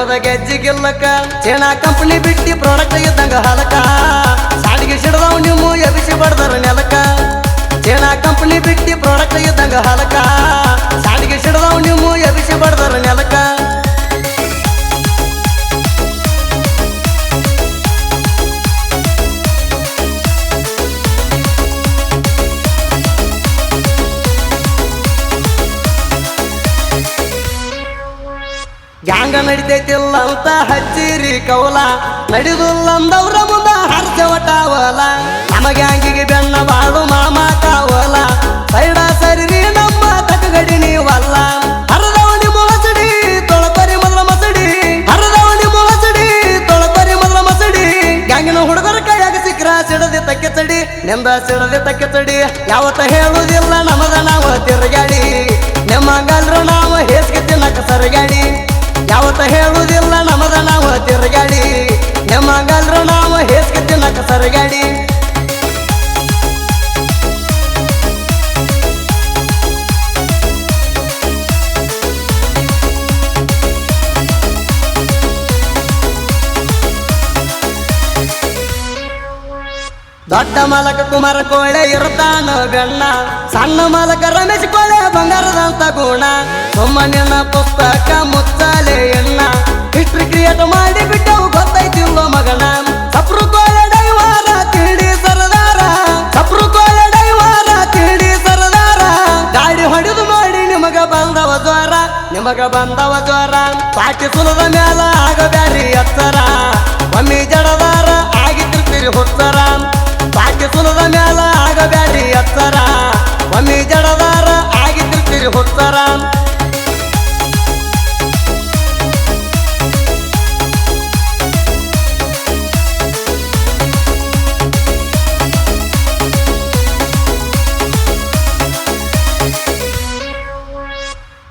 ನಿಮ್ಮದ ಗೆಜ್ಜಿಗಿಲ್ಲಕ ಚೇನಾ ಕಂಪನಿ ಬಿಟ್ಟಿ ಪ್ರಾಡಕ್ಟ್ ಇದ್ದಂಗ ಹಲಕ ಸಾಡಿಗೆ ಸಿಡದವ್ ನಿಮ್ಮ ಎಬಿಸಿ ಬಡ್ದರ ನೆಲಕ ಚೇನಾ ಕಂಪನಿ ಬಿಟ್ಟಿ ಪ್ರಾಡಕ್ಟ್ ಇದ್ದಂಗ ಹಲಕ ಸಾಡಿಗೆ ಸಿಡದವ್ ನಿಮ್ಮ ಎಬಿಸಿ ಬಡ್ದರ ನೆಲಕ ಗ್ಯಾಂಗ ನಡಿತೈತಿಲ್ಲ ಅಂತ ಹಚ್ಚಿರಿ ಕೌಲ ನಡಿದುಲ್ಲಂದವ್ರ ಮುಂದ ಹರ್ಜವಟಾವಲ ನಮ್ಮ ಗ್ಯಾಂಗಿಗೆ ಬೆನ್ನ ಬಾಳು ಮಾಮ ಕಾವಲ ಸೈಡ ಸರಿರಿ ನಮ್ಮ ತಕಗಡಿ ನೀವಲ್ಲ ಹರದವಣಿ ಮೊಳಸಡಿ ತೊಳಪರಿ ಮೊದಲ ಮಸಡಿ ಹರದವಣಿ ಮೊಳಸಡಿ ತೊಳಪರಿ ಮೊದಲ ಮಸಡಿ ಗ್ಯಾಂಗಿನ ಹುಡುಗರ ಕೈಯಾಗ ಸಿಕ್ರ ಸಿಡದಿ ತಕ್ಕೆ ಚಡಿ ನಿಂದ ಸಿಡದಿ ತಕ್ಕೆ ಚಡಿ ಯಾವತ್ತ ಹೇಳುವುದಿಲ್ಲ ನಮದ ನಾವು ತಿರುಗಾಡಿ ನಿಮ್ಮಂಗಲ್ರು ನಾವು ಹೇಸ್ಗೆ ತಿನ್ನಕ ಸರಿಗಾಡಿ ಯಾವತ್ತ ಹೇಳುವುದಿಲ್ಲ ನಮದ ನಾವು ತಿರುಗಾಡಿ ನಿಮ್ಮಂಗಲ್ರು ನಾವು ಹೇಸ್ಗೆ ತಿನ್ನಕ ಸರಿಗಾಡಿ ದೊಡ್ಡ ಮಾಲಕ ಕುಮಾರ ಕೋಳೆ ಇರ್ತಾನ ಗಣ್ಣ ಸಣ್ಣ ಮಾಲಕ ರಮೇಶ್ ಕೋಳೆ ಬಂಗಾರದಂತ ಗುಣ ಸುಮ್ಮನಿನ ಪುಸ್ತಕ ಮುಚ್ಚಾಲೆ ಎಣ್ಣ ಹಿಸ್ಟ್ರಿ ಕ್ರಿಯೇಟ್ ಮಾಡಿ ಬಿಟ್ಟವು ಗೊತ್ತೈತಿಲ್ಲೋ ಮಗನ ಸಪ್ರು ಕೋಳೆ ಡೈವಾರ ತಿಳಿ ಸರದಾರ ಸಪ್ರು ಕೋಳೆ ಡೈವಾರ ತಿಳಿ ಸರದಾರ ಗಾಡಿ ಹೊಡೆದು ಮಾಡಿ ನಿಮಗ ಬಂದವ ಜ್ವರ ನಿಮಗ ಬಂದವ ಜ್ವರ ಪಾಟಿ ಸುಲದ ಮ್ಯಾಲ ಆಗಬ್ಯಾರಿ ಎತ್ತರ ಒಮ್ಮಿ ಜಡದಾರ ಆಗಿರ್ತೀರಿ ಹುತ್ತರ ಪಾಟಿ ಸುಲದ ಮ್ಯಾಲ ಆಗಬ್ಯಾರಿ ಎತ್ತರ ಒಮ್ಮಿ ಜಡದಾರ ಆಗಿರ್ತೀರಿ ಹುತ್ತರ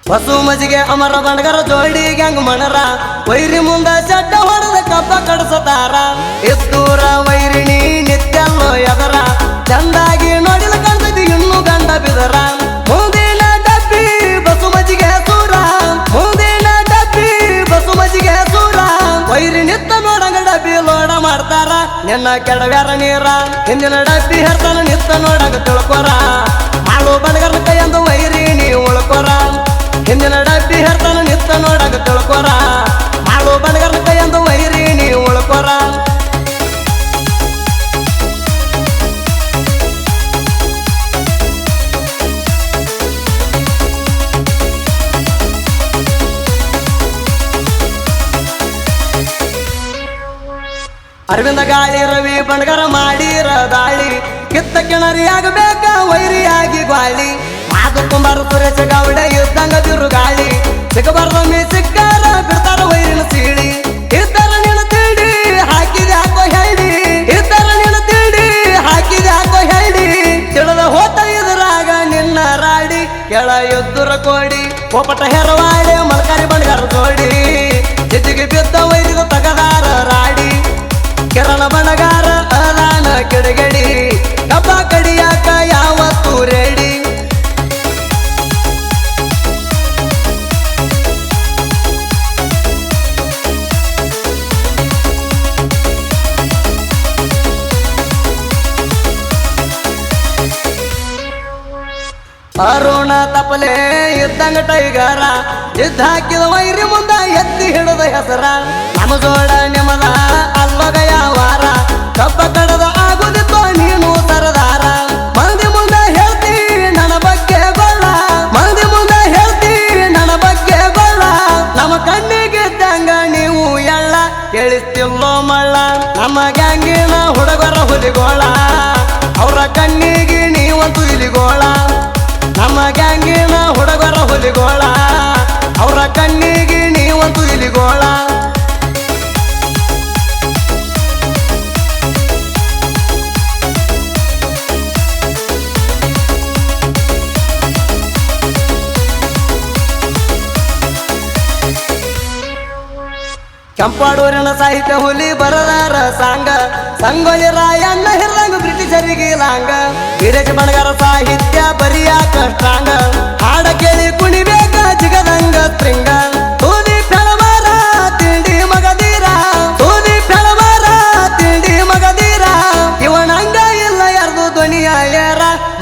ಬಸು ಮಜಿಗೆ ಅಮರ ಬಂಡಗರ ಜೋಡಿ ಗ್ಯಾಂಗ್ ಮಣರ ವೈರಿ ಮುಂದ ಚಡ್ಡ ಹೊಡೆದ ಕಬ್ಬ ಕಡಸತಾರ ಎತ್ತೂರ ವೈರಿಣಿ ನಿತ್ಯಲ್ಲೋ ಎದರ ಚಂದಾಗಿ ನೋಡಿದ ಕಾಣ್ತೈತಿ ಇನ್ನು ಗಂಡ ಬಿದರ ಮುಂದಿನ ಡಬ್ಬಿ ಬಸು ಮಜಿಗೆ ಸೂರ ಮುಂದಿನ ಡಬ್ಬಿ ಬಸು ಮಜಿಗೆ ಸೂರ ವೈರಿ ನಿತ್ತ ನೋಡಂಗ ಡಬ್ಬಿ ಲೋಡ ಮಾಡ್ತಾರ ನಿನ್ನ ಕೆಡವ್ಯಾರ ನೀರ ಹಿಂದಿನ ಡಬ್ಬಿ ಹರ್ತಾನ ನಿತ್ತ ನೋಡಂಗ ತಿಳ್ಕೊರ ಮಾಳು ಬಂಡಗರ ಕೈಯಂದು ವೈರಿಣಿ ಉಳ್ಕೊರ ಹಿಂದಿನ ಡಬ್ಬಿ ಹರ್ತಾನ ನಿತ್ತ ನೋಡಂಗ ತಿಳ್ಕೊರ ಮಾಳು ಬಂಡಗರ ಕೈಯಂದು ವೈರಿಣಿ ಉಳ್ಕೊರ ಅರವಿಂದ ಗಾಳಿ ರವಿ ಬಂಡಗರ ಮಾಡಿರ ದಾಳಿ ಕಿತ್ತ ಕಿಣರಿ ಆಗಬೇಕ ವೈರಿಯಾಗಿ ಗ್ವಾಳಿ ಮಾತು ಕುಂಬಾರ ಸುರೇಶ ಗೌಡ ಇದ್ದಂಗ ಬಿರುಗಾಳಿ ಸಿಗಬಾರ್ದೊಮ್ಮೆ ಸಿಕ್ಕಾರ ಬಿಡ್ತಾರ ವೈರಿನ ಸೀಳಿ ಇತರ ನೀನು ತಿಳಿ ಹಾಕಿದೆ ಹಾಕೋ ಹೇಳಿ ಇತರ ನೀನು ತಿಳಿ ಹಾಕಿದೆ ಹಾಕೋ ಹೇಳಿ ತಿಳಿದ ಹೋತ ಇದ್ರಾಗ ನಿನ್ನ ರಾಡಿ ಕೆಳ ಎದ್ದುರ ಕೋಡಿ ಪೋಪಟ ಹೆರವಾಳೆ ಮಲ್ಕಾರಿ ಬಂಡಗಾರ ಜೋಡಿ ಜಿದ್ದಿಗೆ ಬಿದ್ದ ವೈರಿಗೂ ತಗದಾರ ರಾಡಿ ಕಿರಣ ಬಣಗಾರ ಅಲಾನ ಕಿಡಗಡಿ ಕಬ್ಬ ಕಡಿಯಾಕ ಯಾವತ್ತೂ ರೆಡಿ ಅರುಣ ತಪಲೆ ಇದ್ದಂಗ ಟೈಗರ ಜಿದ್ದ ಹಾಕಿದ ವೈರಿ ಮುಂದ ಎತ್ತಿ ಹಿಡದ ಹೆಸರ ನಮ್ಮ ಜೋಡ ನಿಮದ ಅಲ್ಲಗ ಯಾವಾರ ಕಬ್ಬ ಕಡದ ಆಗುದಿತ್ತೋ ನೀನು ಸರದಾರ ಮಂದಿ ಮುಂದೆ ಹೇಳ್ತಿ ನನ್ನ ಬಗ್ಗೆ ಗೊಳ್ಳ ಮಂದಿ ಮುಂದೆ ಹೇಳ್ತಿ ನನ್ನ ಬಗ್ಗೆ ಗೊಳ್ಳ ನಮ್ಮ ಕಣ್ಣಿಗಿದ್ದಂಗ ನೀವು ಎಳ್ಳ ಕೇಳಿಸ್ತಿಲ್ಲೋ ಮಳ್ಳ ನಮ್ಮ ಗ್ಯಾಂಗಿನ ಹುಡುಗರ ಹುಲಿಗೋಳ ಅವರ ಕಣ್ಣಿಗೆ ನೀವಂತೂ ಇಲಿಗೋಳ ನಮ್ಮ ಗ್ಯಾಂಗಿನ ಹುಡುಗರ ಹುಲಿಗೋಳ ಅವರ ಕಣ್ಣಿಗೆ ನೀವಂತೂ ಇಲಿಗೋಳ ಕೆಂಪಾಡೂರಿನ ಸಾಹಿತ್ಯ ಹುಲಿ ಬರದಾರ ಸಾಂಗ ಸಂಗೊಳ್ಳಿ ರಾಯಣ್ಣ ಹಿರ್ದಂಗ ಬ್ರಿಟಿಷರಿಗೆ ಲಾಂಗ ವೀರೇಶ ಬಣಗಾರ ಸಾಹಿತ್ಯ ಬರಿಯಾಕ ಸ್ಟ್ರಾಂಗ ಹಾಡ ಕೇಳಿ ಕುಣಿಬೇಕ ಜಿಗದಂಗ ಸ್ಪ್ರಿಂಗ ತೂದಿ ಫೆಳವಾರ ತಿಂಡಿ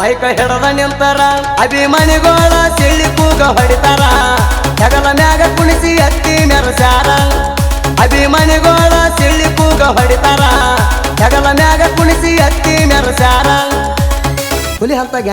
ಮೈಕ ಹಿಡದ ನಿಂತಾರ ಅಭಿಮಾನಿಗಳ ಸಿಳ್ಳಿ ಕೂಗ ಹೊಡಿತಾರ ಹೆಗಲ ಮ್ಯಾಗ ಕುಣಿಸಿ ಅತ್ತಿ ಮೆರಸಾರ ಅಭಿಮಾನಿಗಳ ಸಿಳ್ಳಿ ಕೂಗ ಹೊಡಿತಾರ ಹೆಗಲ ಮ್ಯಾಗ ಕುಣಿಸಿ ಅತ್ತಿ ಮೆರಸಾರ ಹುಲಿ ಅಂತ